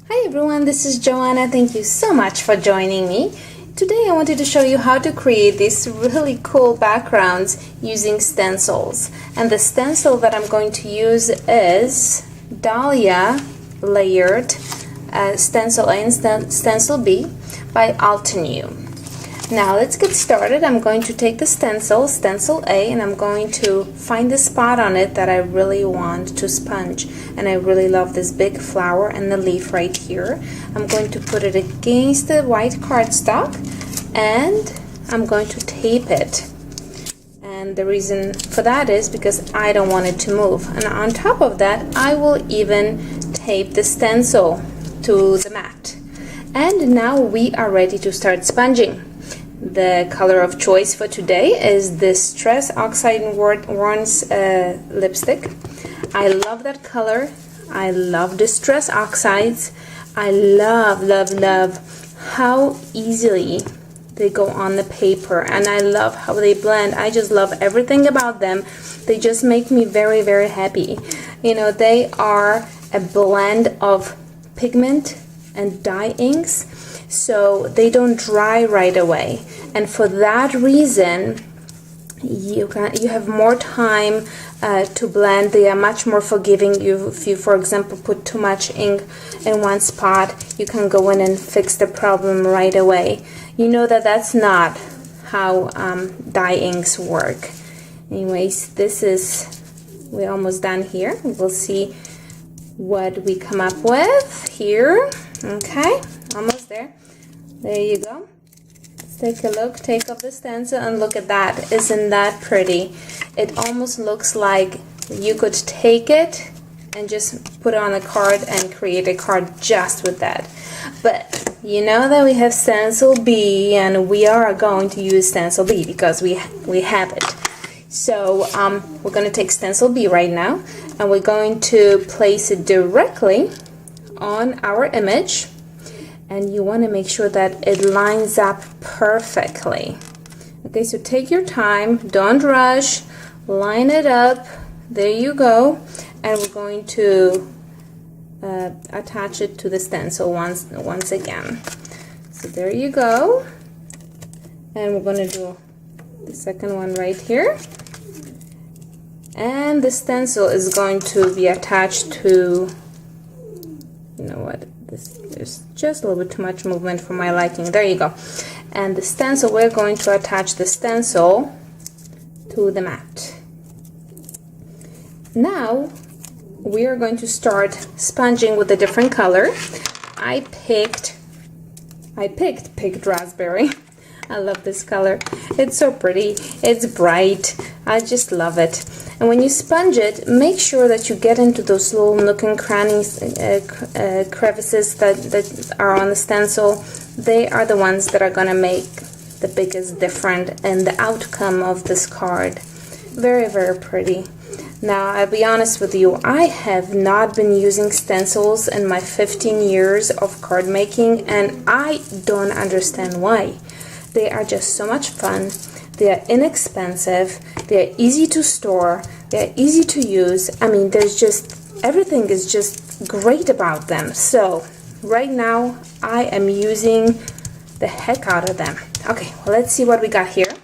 Hi everyone, this is Joanna. Thank you so much for joining me. Today I wanted to show you how to create these really cool backgrounds using stencils. And the stencil that I'm going to use is Dahlia Layered Stencil A and Stencil B by Altenew. Now let's get started. I'm going to take the Stencil A, and I'm going to find the spot on it that I really want to sponge. And I really love this big flower and the leaf right here. I'm going to put it against the white cardstock and I'm going to tape it. And the reason for that is because I don't want it to move. And on top of that, I will even tape the stencil to the mat. And now we are ready to start sponging. The color of choice for today is this Stress Oxide Warren's lipstick. I love that color. I love the Stress Oxides. I love how easily they go on the paper, and I love how they blend. I just love everything about them. They just make me very, very happy. You know, they are a blend of pigment and dye inks, so they don't dry right away, and for that reason you have more time to blend. They are much more forgiving. If you, for example, put too much ink in one spot, you can go in and fix the problem right away. You know that that's not how dye inks work. Anyways, we're almost done here. We'll see what we come up with here. Okay, almost there. There you go. Let's take a look. Take off the stencil and look at that. Isn't that pretty? It almost looks like you could take it and just put it on a card and create a card just with that. But you know that we have Stencil B, and we are going to use Stencil B because we have it. So we're going to take Stencil B right now, and we're going to place it directly on our image, and you want to make sure that it lines up perfectly. Okay, so take your time, don't rush, line it up. There you go. And we're going to attach it to the stencil once again. So there you go. And we're going to do the second one right here. And the stencil is going to be attached to, you know what, there's just a little bit too much movement for my liking. There you go. And the stencil, we're going to attach the stencil to the mat. Now we are going to start sponging with a different color. I picked raspberry. I love this color. It's so pretty. It's bright. I just love it. And when you sponge it, make sure that you get into those little nook and crannies, crevices that are on the stencil. They are the ones that are going to make the biggest difference in the outcome of this card. Very, very pretty. Now, I'll be honest with you, I have not been using stencils in my 15 years of card making, and I don't understand why. They are just so much fun. They are inexpensive. They are easy to store. They are easy to use. I mean, everything is just great about them. So right now I am using the heck out of them. Okay, well, let's see what we got here.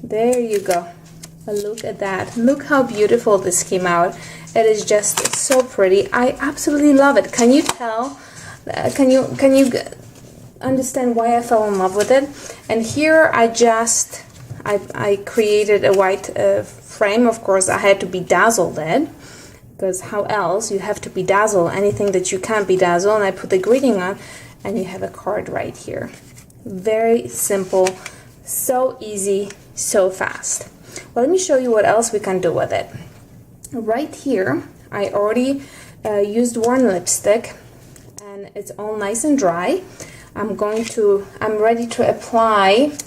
There you go. Look at that. Look how beautiful this came out. It is just so pretty. I absolutely love it. Can you tell? Can you understand why I fell in love with it? And here I created a white frame. Of course, I had to bedazzle it, because how else? You have to bedazzle anything that you can't bedazzle. And I put the greeting on, and you have a card right here. Very simple, so easy, so fast. Well, let me show you what else we can do with it. Right here, I already used Warren lipstick, and it's all nice and dry. I'm ready to apply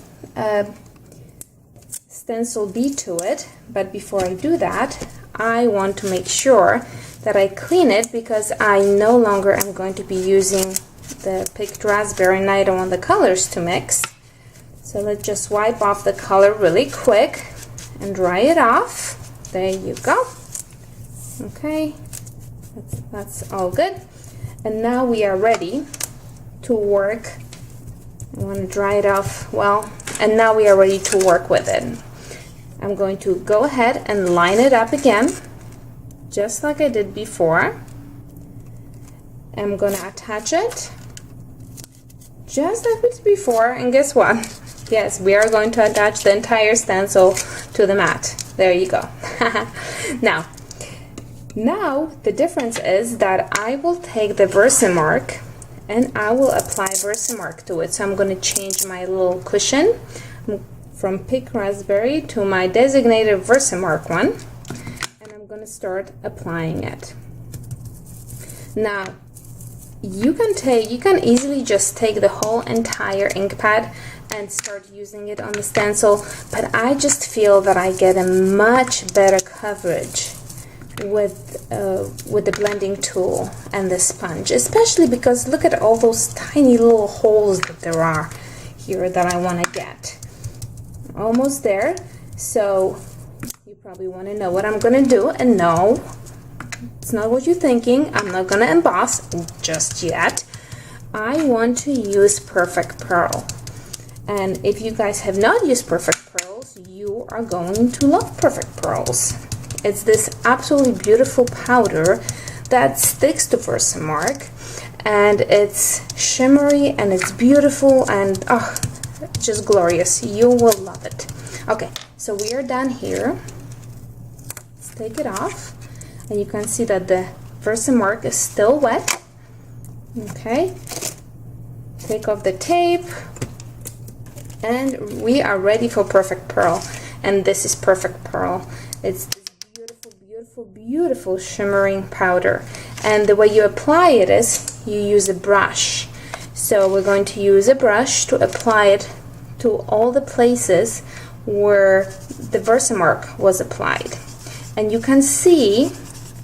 Stencil B to it, but before I do that, I want to make sure that I clean it, because I no longer am going to be using the picked raspberry, and I don't want the colors to mix. So let's just wipe off the color really quick and dry it off. There you go. Okay, That's all good. And now we are ready to work. I want to dry it off well, and now we are ready to work with it. I'm going to go ahead and line it up again, just like I did before. I'm going to attach it just like we did before, and guess what? Yes, we are going to attach the entire stencil to the mat. There you go. Now the difference is that I will take the Versamark and I will apply Versamark to it. So I'm going to change my little cushion from Pink Raspberry to my designated Versamark one, and I'm going to start applying it. Now you can easily just take the whole entire ink pad and start using it on the stencil, but I just feel that I get a much better coverage with the blending tool and the sponge, especially because look at all those tiny little holes that there are here that I want to get. Almost there. So you probably want to know what I'm going to do, and no, it's not what you're thinking. I'm not going to emboss just yet. I want to use Perfect Pearl. And if you guys have not used Perfect Pearls, you are going to love Perfect Pearls. It's this absolutely beautiful powder that sticks to Versamark, and it's shimmery and it's beautiful and just glorious. You will love it. Okay, so we are done here. Let's take it off, and you can see that the Versamark is still wet. Okay, take off the tape, and we are ready for Perfect Pearl. And this is Perfect Pearl. It's this beautiful shimmering powder, and the way you apply it is you use a brush. So we're going to use a brush to apply it to all the places where the Versamark was applied, and you can see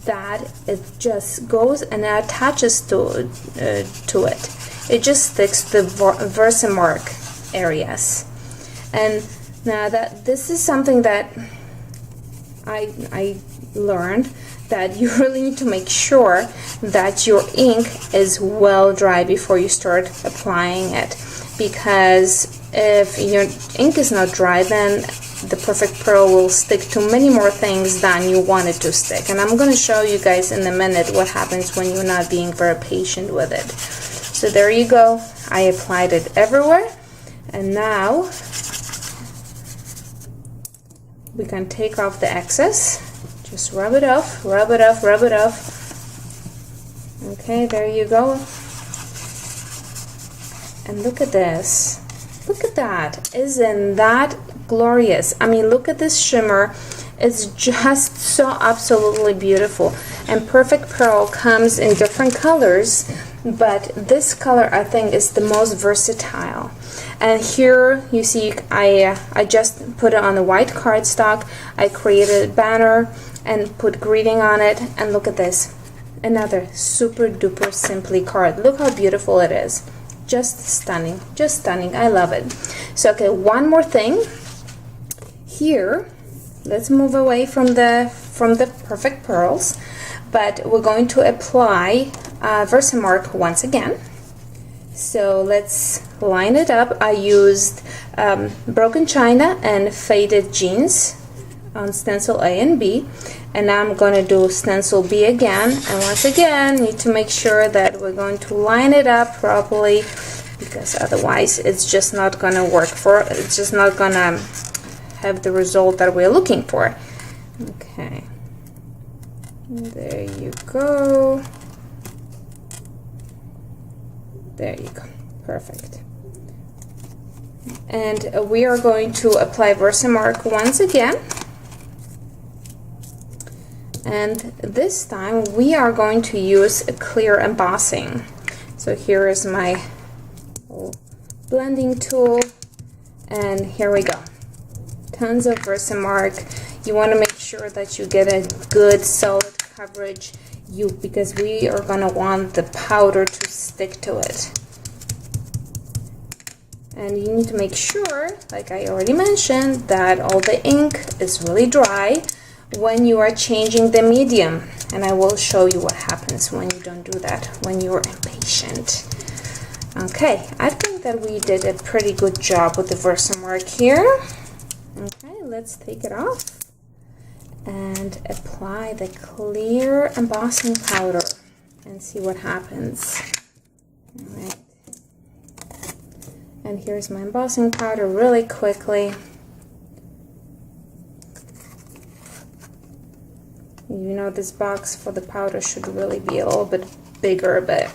that it just goes and attaches to it. It just sticks to the Versamark areas. And now that this is something that I learned, that you really need to make sure that your ink is well dry before you start applying it, because if your ink is not dry, then the Perfect Pearl will stick to many more things than you want it to stick. And I'm going to show you guys in a minute what happens when you're not being very patient with it. So there you go. I applied it everywhere, and now we can take off the excess. Just rub it off, rub it off, rub it off. Okay, there you go. And look at this. Look at that. Isn't that glorious? I mean, look at this shimmer. It's just so absolutely beautiful. And Perfect Pearl comes in different colors, but this color I think is the most versatile. And here you see I just put it on the white cardstock. I created a banner and put greeting on it, and look at this, another super duper simply card. Look how beautiful it is. Just stunning, just stunning. I love it. So okay, one more thing here. Let's move away from the Perfect Pearls, but we're going to apply Versamark once again. So let's line it up. I used Broken China and Faded Jeans on stencil A and B, and now I'm going to do stencil B again, and once again need to make sure that we're going to line it up properly, because otherwise it's just not going to work it's just not going to have the result that we're looking for. Okay, there you go, there you go, perfect. And we are going to apply Versamark once again. And this time we are going to use a clear embossing. So here is my blending tool, and here we go. Tons of Versamark. You want to make sure that you get a good solid coverage, because we are going to want the powder to stick to it. And you need to make sure, like I already mentioned, that all the ink is really dry when you are changing the medium. and I will show you what happens when you don't do that, when you're impatient. Okay, I think that we did a pretty good job with the Versamark here. Okay, let's take it off and apply the clear embossing powder and see what happens. All right. And here's my embossing powder really quickly. You know, this box for the powder should really be a little bit bigger, but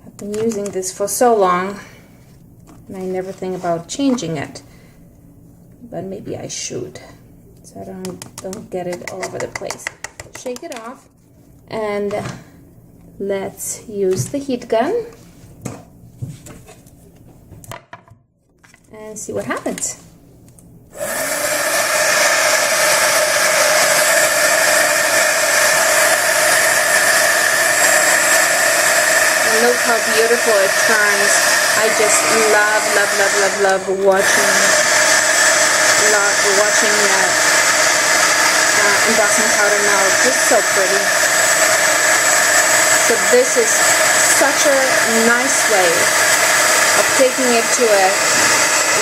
I've been using this for so long and I never think about changing it, but maybe I should, so I don't get it all over the place. Shake it off and let's use the heat gun and see what happens. Look how beautiful it turns. I just love watching that embossing powder melt. Just so pretty. So this is such a nice way of taking it to a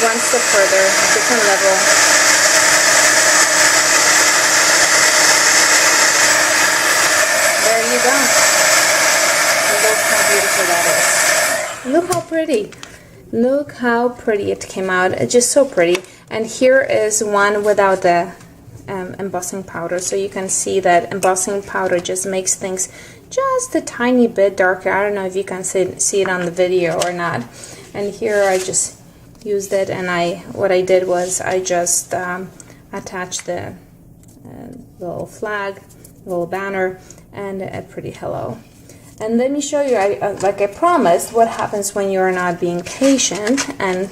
one step further, different level. There you go. Look how beautiful that is. Look how pretty. Look how pretty it came out. It's just so pretty. And here is one without the embossing powder. So you can see that embossing powder just makes things just a tiny bit darker. I don't know if you can see it on the video or not. And here I just used it, and what I did was I just attached the little flag, little banner, and a pretty hello. And let me show you, like I promised, what happens when you're not being patient, and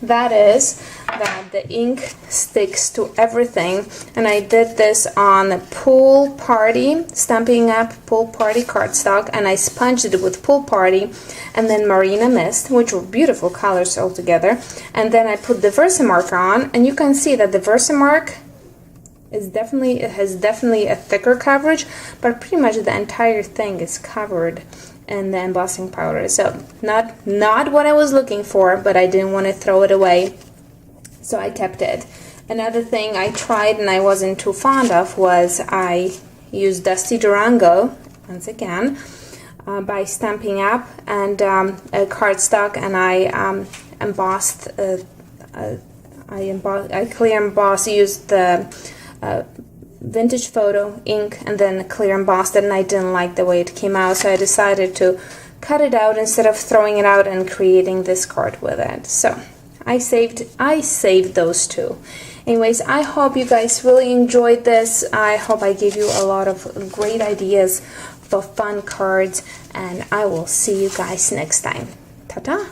that is that the ink sticks to everything. And I did this on a Pool Party, Stampin' Up! Pool Party cardstock, and I sponged it with Pool Party and then Marina Mist, which were beautiful colors altogether. And then I put the Versamark on, and you can see that the Versamark has definitely a thicker coverage, but pretty much the entire thing is covered in the embossing powder. So not what I was looking for, but I didn't want to throw it away, so I kept it. Another thing I tried and I wasn't too fond of was I used Dusty Durango once again by Stampin' Up! And a cardstock, and I embossed. I clear embossed, used the vintage photo ink and then clear embossed it, and I didn't like the way it came out, so I decided to cut it out instead of throwing it out and creating this card with it. So I saved those two. Anyways, I hope you guys really enjoyed this. I hope I gave you a lot of great ideas for fun cards, and I will see you guys next time. Ta-ta!